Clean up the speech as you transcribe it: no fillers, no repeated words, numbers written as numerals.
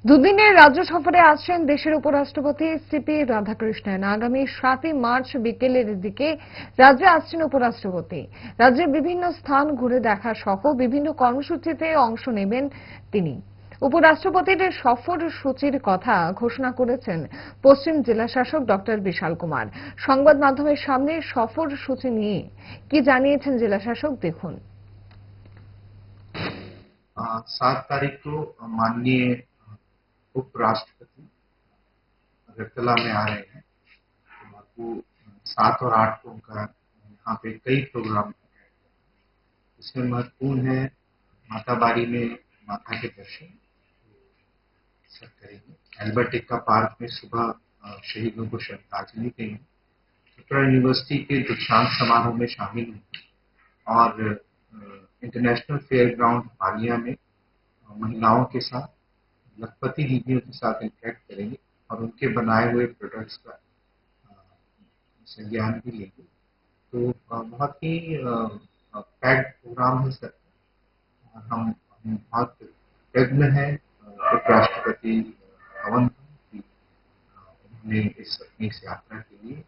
দুদিনের রাজ্য সফরে আসছেন দেশের উপরাষ্ট্রপতি সিপি রাধাকৃষ্ণন। আগামী 7ই মার্চ বিকেলের দিকে রাজ্যে আসছেন উপরাষ্ট্রপতি। রাজ্যের বিভিন্ন স্থান ঘুরে দেখা সহ বিভিন্ন কর্মসূচিতে অংশ নেবেন তিনি। উপরাষ্ট্রপতির সফর সূচির কথা ঘোষণা করেছেন পশ্চিম জেলা শাসক ডক্টর বিশাল কুমার। সংবাদ মাধ্যমের সামনে সফর সূচি নিয়ে কি জানিয়েছেন জেলা শাসক, দেখুন। 7 तारीख को माननीय उपराष्ट्रपति अगरतला में आ रहे हैं। और वो 7 और 8 को उनका यहाँ पे कई प्रोग्राम है। इसमें महत्वपूर्ण है माता बारी में माता के दर्शन सब करेंगे। एल्बर्ट एक्का पार्क में सुबह शहीदों को श्रद्धांजलि देंगे। उत्तरा यूनिवर्सिटी के दीक्षांत समारोह में शामिल होंगे और इंटरनेशनल फेयर ग्राउंड हालिया में महिलाओं के साथ लखपति दीदियों के साथ इंटरेक्ट करेंगे और उनके बनाए हुए प्रोडक्ट्स का संज्ञान भी लेंगे। तो बहुत ही पैक्ड प्रोग्राम है सर। हम बहुत कृतज्ञ हैं उपराष्ट्रपति भवन की उन्होंने इस यात्रा के लिए